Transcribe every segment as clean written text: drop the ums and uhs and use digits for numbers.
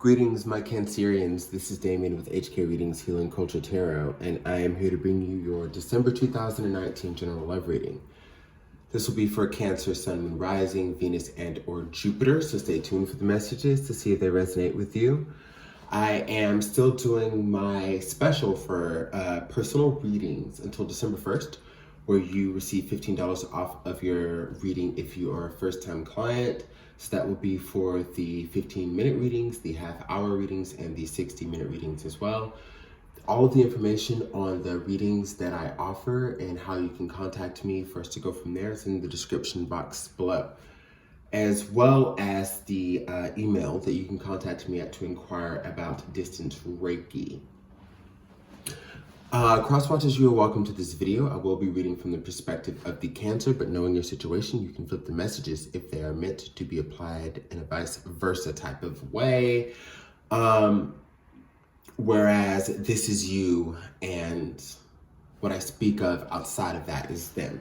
Greetings, my Cancerians. This is Damien with HK Readings Healing Culture Tarot, and I am here to bring you your December 2019 general love reading. This will be for Cancer, Sun, Moon, Rising, Venus, and or Jupiter, so stay tuned for the messages to see if they resonate with you. I am still doing my special for personal readings until December 1st, where you receive $15 off of your reading if you are a first-time client. So that will be for the 15-minute readings, the half-hour readings, and the 60-minute readings as well. All of the information on the readings that I offer and how you can contact me for us to go from there is in the description box below, as well as the email that you can contact me at to inquire about distance Reiki. Crosswatchers, you are welcome to this video. I will be reading from the perspective of the Cancer, but knowing your situation, you can flip the messages if they are meant to be applied in a vice versa type of way. Whereas this is you, and what I speak of outside of that is them.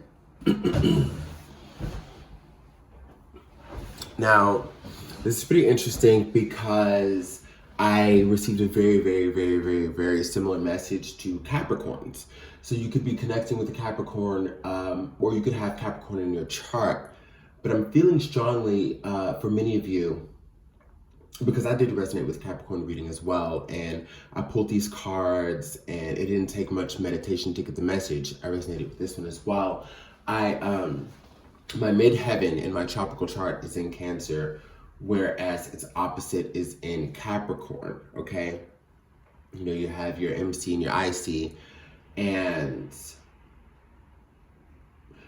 Now, this is pretty interesting because I received a very similar message to Capricorns. So you could be connecting with a Capricorn, or you could have Capricorn in your chart. But I'm feeling strongly for many of you, because I did resonate with Capricorn reading as well, and I pulled these cards, and it didn't take much meditation to get the message. I resonated with this one as well. My midheaven in my tropical chart is in Cancer, whereas its opposite is in Capricorn, okay? You know, you have your MC and your IC, and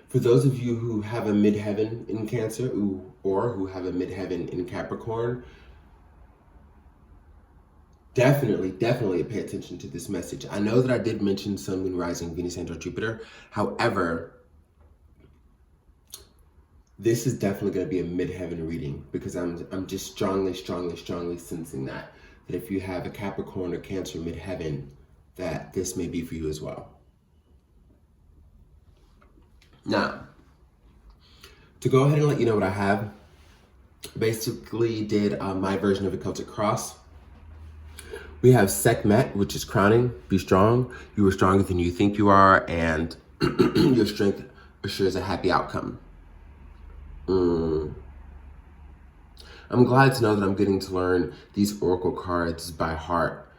for those of you who have a midheaven in Cancer, or who have a midheaven in Capricorn, definitely pay attention to this message. I know that I did mention Sun, Moon, Rising, Venus, and or Jupiter. However, this is definitely going to be a midheaven reading, because I'm just strongly sensing that if you have a Capricorn or Cancer midheaven, that this may be for you as well. Now, to go ahead and let you know what I have, basically did my version of a Celtic cross. We have Sekhmet, which is crowning. Be strong. You are stronger than you think you are, and your strength assures a happy outcome. I'm glad to know that I'm getting to learn these oracle cards by heart,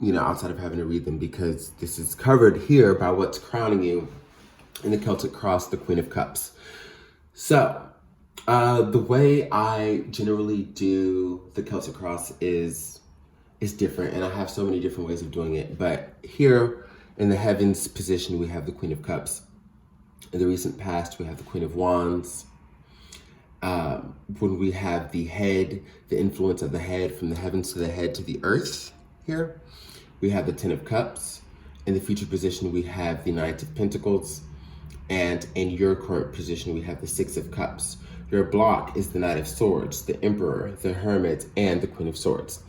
you know, outside of having to read them, because this is covered here by what's crowning you in the Celtic cross, the Queen of Cups. So, the way I generally do the Celtic cross is different, and I have so many different ways of doing it. But here in the heavens position, we have the Queen of Cups. In the recent past, we have the Queen of Wands. When we have the head, the influence of the head from the heavens to the head to the earth here, we have the 10 of Cups. In the future position, we have the Knight of Pentacles. And in your current position, we have the 6 of Cups. Your block is the Knight of Swords, the Emperor, the Hermit, and the Queen of Swords.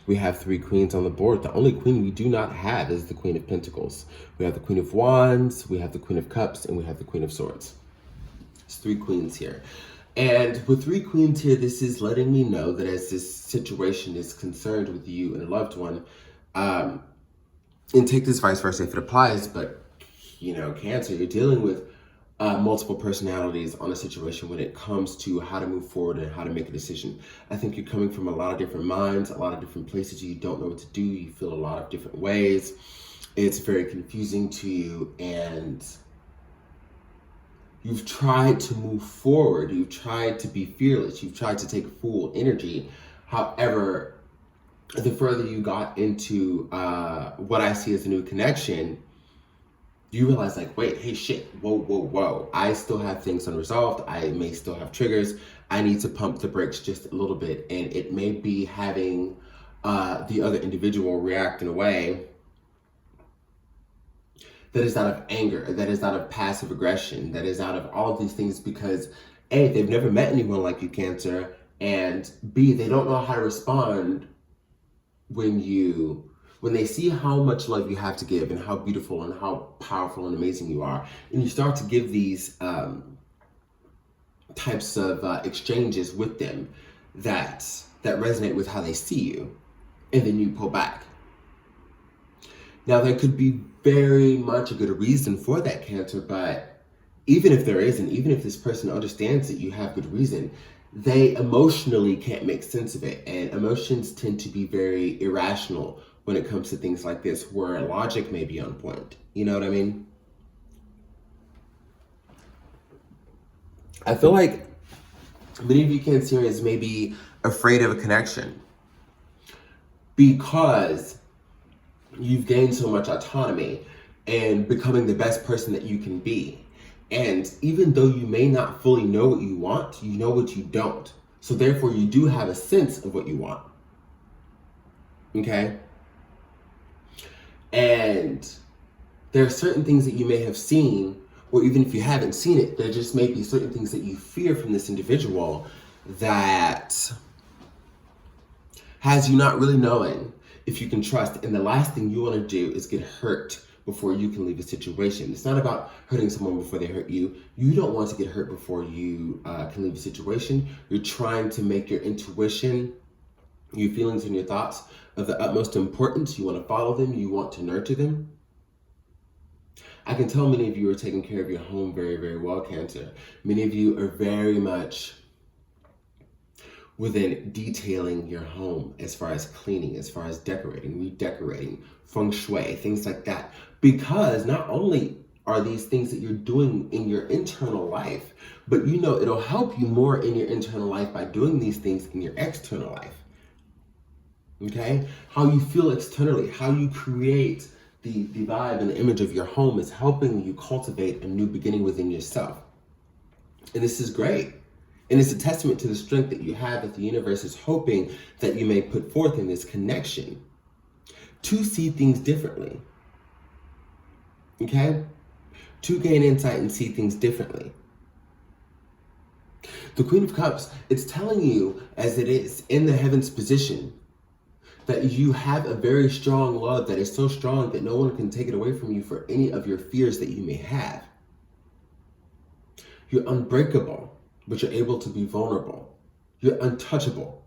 We have 3 queens on the board. The only queen we do not have is the Queen of Pentacles. We have the Queen of Wands, we have the Queen of Cups, and we have the Queen of Swords. It's 3 queens here. And with 3 queens here, this is letting me know that as this situation is concerned with you and a loved one, and take this vice versa if it applies, but, you know, Cancer, you're dealing with multiple personalities on a situation when it comes to how to move forward and how to make a decision. I think you're coming from a lot of different minds, a lot of different places. You don't know what to do. You feel a lot of different ways. It's very confusing to you, and you've tried to move forward. You've tried to be fearless. You've tried to take full energy. However, the further you got into what I see as a new connection, you realize, like, wait, hey, shit, whoa. I still have things unresolved. I may still have triggers. I need to pump the brakes just a little bit. And it may be having the other individual react in a way that is out of anger, that is out of passive aggression, that is out of all of these things, because A, they've never met anyone like you, Cancer, and B, they don't know how to respond when they see how much love you have to give and how beautiful and how powerful and amazing you are. And you start to give these types of exchanges with them that resonate with how they see you. and then you pull back. Now, there could be very much a good reason for that, Cancer, but even if there isn't, even if this person understands that you have good reason, they emotionally can't make sense of it. And emotions tend to be very irrational when it comes to things like this, where logic may be on point. You know what I mean? I feel like many of you Cancerians may be afraid of a connection because you've gained so much autonomy and becoming the best person that you can be. And even though you may not fully know what you want, you know what you don't. So therefore, you do have a sense of what you want. Okay? And there are certain things that you may have seen, or even if you haven't seen it, there just may be certain things that you fear from this individual that has you not really knowing if you can trust. And the last thing you want to do is get hurt before you can leave a situation. It's not about hurting someone before they hurt you. You don't want to get hurt before you can leave a situation. You're trying to make your intuition, your feelings and your thoughts of the utmost importance. You want to follow them. You want to nurture them. I can tell many of you are taking care of your home very, very well, Cancer. Many of you are very much within detailing your home as far as cleaning, as far as decorating, redecorating, feng shui, things like that. Because not only are these things that you're doing in your internal life, but you know it'll help you more in your internal life by doing these things in your external life. Okay? How you feel externally, how you create the vibe and the image of your home is helping you cultivate a new beginning within yourself. And this is great. And it's a testament to the strength that you have that the universe is hoping that you may put forth in this connection to see things differently. Okay? To gain insight and see things differently. The Queen of Cups, it's telling you, as it is in the heavens position, that you have a very strong love that is so strong that no one can take it away from you for any of your fears that you may have. You're unbreakable, but you're able to be vulnerable. You're untouchable,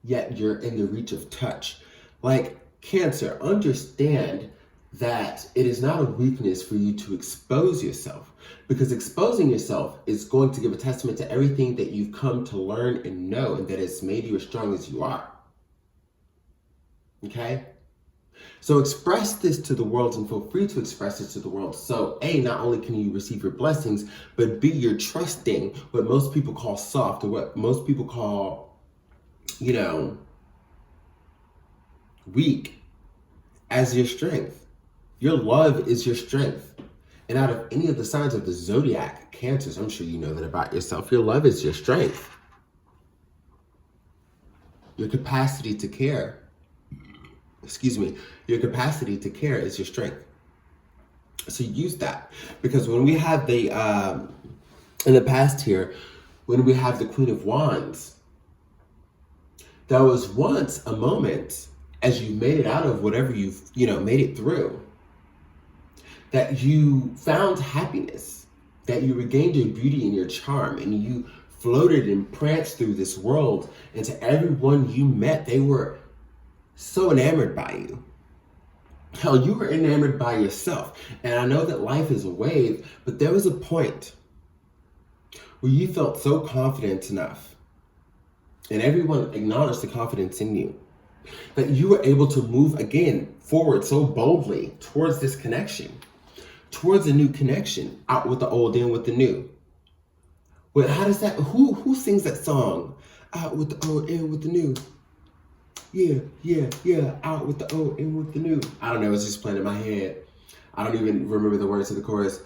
yet you're in the reach of touch. Like, Cancer, understand that it is not a weakness for you to expose yourself, because exposing yourself is going to give a testament to everything that you've come to learn and know, and that has made you as strong as you are. Okay? So express this to the world and feel free to express this to the world. So A, not only can you receive your blessings, but B, you're trusting what most people call soft, or what most people call, weak, as your strength. Your love is your strength. And out of any of the signs of the zodiac, Cancers, I'm sure you know that about yourself, your love is your strength. Your capacity to care. Your capacity to care is your strength. So use that. Because when we have the, in the past here, when we have the Queen of Wands, there was once a moment as you made it out of whatever you've, made it through, that you found happiness, that you regained your beauty and your charm, and you floated and pranced through this world, and to everyone you met, they were so enamored by you. Hell, you were enamored by yourself. And I know that life is a wave, but there was a point where you felt so confident enough, and everyone acknowledged the confidence in you, that you were able to move again forward so boldly towards this connection, towards a new connection, out with the old, in with the new. Well, how does that, who sings that song? Out with the old, in with the new. Yeah, out with the old, in with the new. I don't know, it's just playing in my head. I don't even remember the words of the chorus.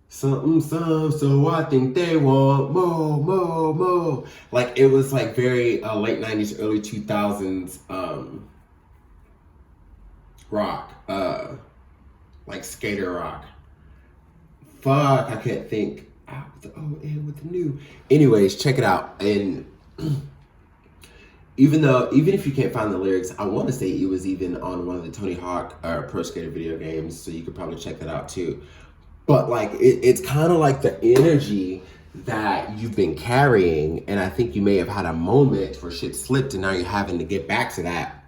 Something, so I think they want more. Like, it was like very late 90s, early 2000s rock, like skater rock. Fuck, I can't think. Out with the old, in with the new. Anyways, check it out. And even if you can't find the lyrics, I want to say it was even on one of the Tony Hawk Pro Skater video games, so you could probably check that out too. But like, it's kind of like the energy that you've been carrying, and I think you may have had a moment where shit slipped, and now you're having to get back to that.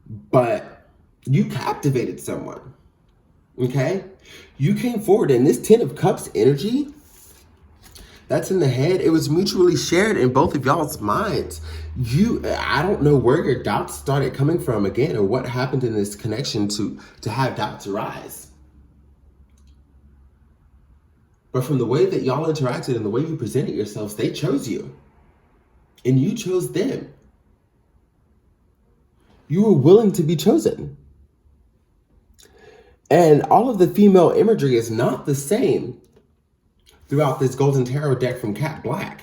but you captivated someone, okay? You came forward, and this Ten of Cups energy, that's in the head, it was mutually shared in both of y'all's minds. I don't know where your doubts started coming from again, or what happened in this connection to have doubts arise. But from the way that y'all interacted and the way you presented yourselves, they chose you. And you chose them. You were willing to be chosen. And all of the female imagery is not the same throughout this Golden Tarot deck from Cat Black.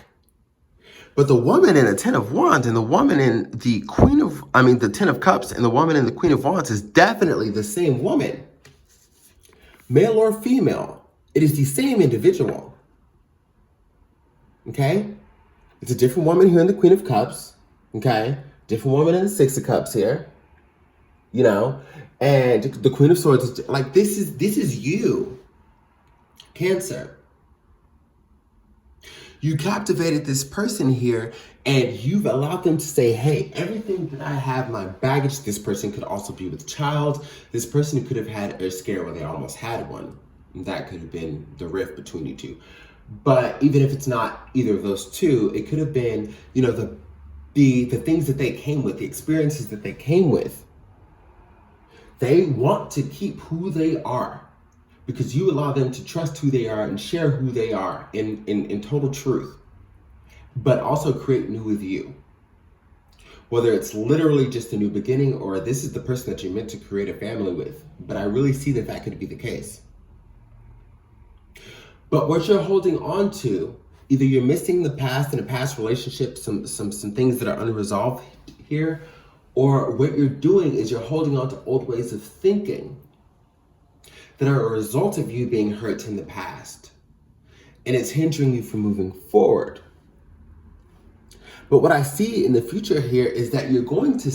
But the woman in the Ten of Wands and the woman in the the Ten of Cups and the woman in the Queen of Wands is definitely the same woman. Male or female, it is the same individual. Okay? It's a different woman here in the Queen of Cups. Okay? Different woman in the Six of Cups here. You know? And the Queen of Swords is like, this is you. Cancer. You captivated this person here, and you've allowed them to say, hey, everything that I have, my baggage, this person could also be with child. This person could have had a scare where they almost had one. And that could have been the rift between you two. But even if it's not either of those two, it could have been, you know, the things that they came with, the experiences that they came with. They want to keep who they are because you allow them to trust who they are and share who they are in total truth, but also create new with you. Whether it's literally just a new beginning or this is the person that you're meant to create a family with. But I really see that could be the case. But what you're holding on to, either you're missing the past in a past relationship, some things that are unresolved here, or what you're doing is you're holding on to old ways of thinking that are a result of you being hurt in the past. And it's hindering you from moving forward. But what I see in the future here is that you're going to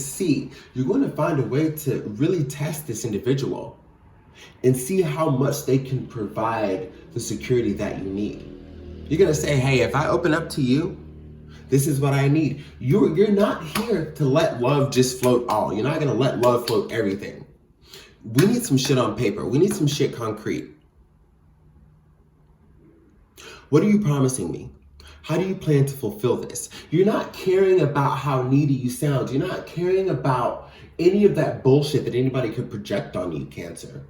find a way to really test this individual and see how much they can provide the security that you need. You're going to say, hey, if I open up to you, this is what I need. You're not here to let love just float all. You're not going to let love float everything. We need some shit on paper. We need some shit concrete. What are you promising me? How do you plan to fulfill this? You're not caring about how needy you sound. You're not caring about any of that bullshit that anybody could project on you, Cancer.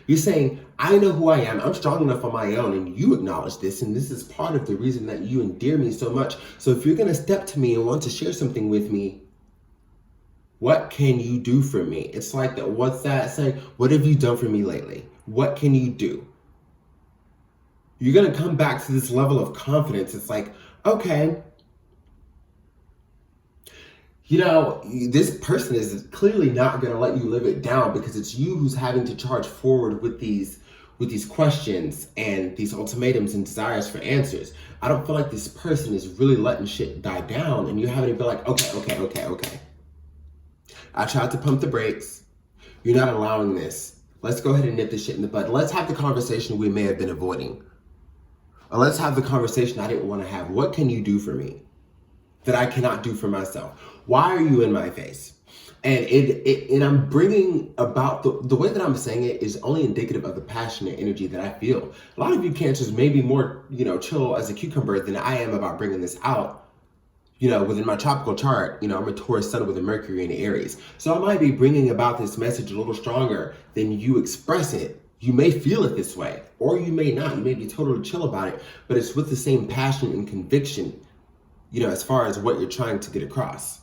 You're saying, I know who I am. I'm strong enough on my own, and you acknowledge this, and this is part of the reason that you endear me so much. So if you're going to step to me and want to share something with me, what can you do for me? It's like that. What's that saying? What have you done for me lately? What can you do? You're going to come back to this level of confidence. It's like, okay, you know, this person is clearly not going to let you live it down because it's you who's having to charge forward with these questions and these ultimatums and desires for answers. I don't feel like this person is really letting shit die down, and you're having to be like, okay. I tried to pump the brakes. You're not allowing this. Let's go ahead and nip this shit in the bud. Let's have the conversation we may have been avoiding. Or let's have the conversation I didn't want to have. What can you do for me that I cannot do for myself? Why are you in my face? And I'm bringing about, the way that I'm saying it is only indicative of the passionate energy that I feel. A lot of you Cancers may be more, chill as a cucumber than I am about bringing this out. Within my tropical chart, I'm a Taurus sun with a Mercury in Aries. So I might be bringing about this message a little stronger than you express it. You may feel it this way, or you may not. You may be totally chill about it, but it's with the same passion and conviction, as far as what you're trying to get across.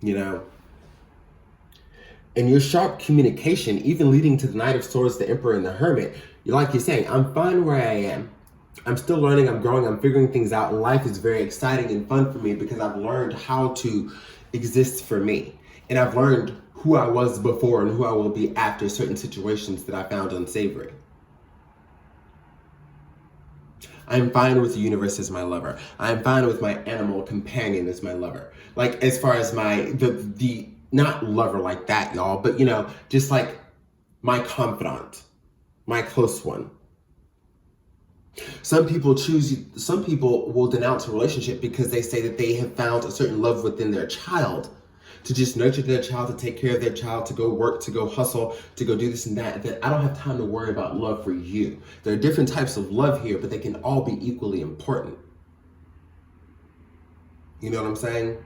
And your sharp communication, even leading to the Knight of Swords, the Emperor, and the Hermit, you're saying, I'm fine where I am. I'm still learning, I'm growing, I'm figuring things out, and life is very exciting and fun for me because I've learned how to exist for me. And I've learned who I was before and who I will be after certain situations that I found unsavory. I'm fine with the universe as my lover. I'm fine with my animal companion as my lover. Like, as far as the not lover like that, y'all, but just like my confidant, my close one. Some people will denounce a relationship because they say that they have found a certain love within their child, to just nurture their child, to take care of their child, to go work, to go hustle, to go do this and that. That I don't have time to worry about love for you. There are different types of love here, but they can all be equally important. You know what I'm saying?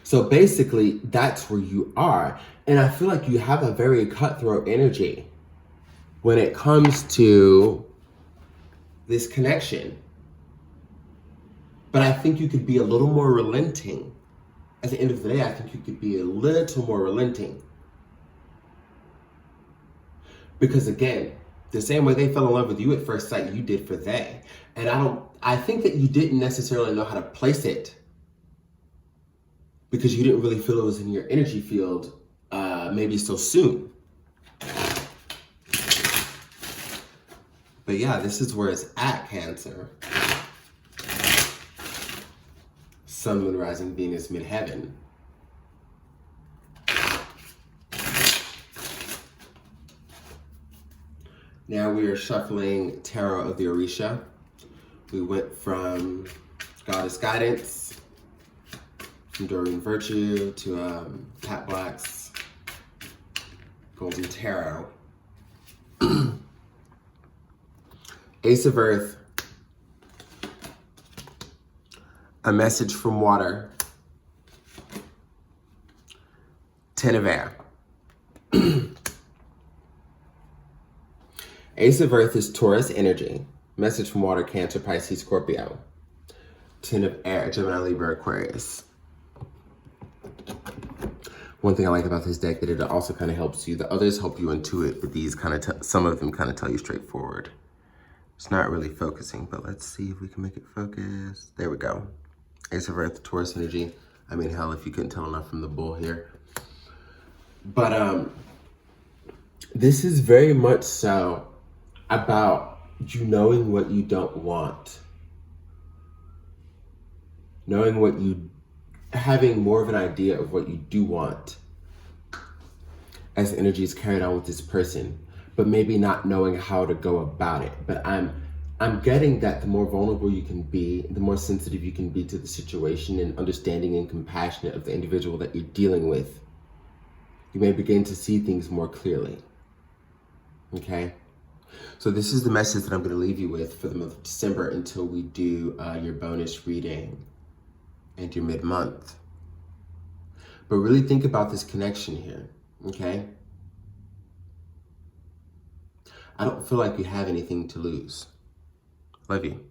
So basically, that's where you are. And I feel like you have a very cutthroat energy when it comes to this connection. But I think you could be a little more relenting. At the end of the day, I think you could be a little more relenting. Because again, the same way they fell in love with you at first sight, you did for they. And I think that you didn't necessarily know how to place it because you didn't really feel it was in your energy field maybe so soon. But yeah, this is where it's at, Cancer. Sun, Moon, Rising, Venus, Midheaven. Now we are shuffling Tarot of the Orisha. We went from Goddess Guidance, from Doreen Virtue, to Cat Black's Golden Tarot. Ace of Earth, a message from water, 10 of air. Ace of Earth is Taurus energy, message from water, Cancer, Pisces, Scorpio. 10 of air, Gemini, Libra, Aquarius. One thing I like about this deck that it also kind of helps you. The others help you intuit, but these kind of some of them kind of tell you straightforward. It's not really focusing, but let's see if we can make it focus. There we go. Ace of Earth, Taurus energy. I mean, hell, if you couldn't tell enough from the bull here. But this is very much so about you knowing what you don't want. Knowing what you, having more of an idea of what you do want as the energy is carried on with this person, but maybe not knowing how to go about it. But I'm getting that the more vulnerable you can be, the more sensitive you can be to the situation and understanding and compassionate of the individual that you're dealing with, you may begin to see things more clearly. Okay? So this is the message that I'm going to leave you with for the month of December until we do your bonus reading and your mid-month. But really think about this connection here, okay? I don't feel like you have anything to lose. Love you.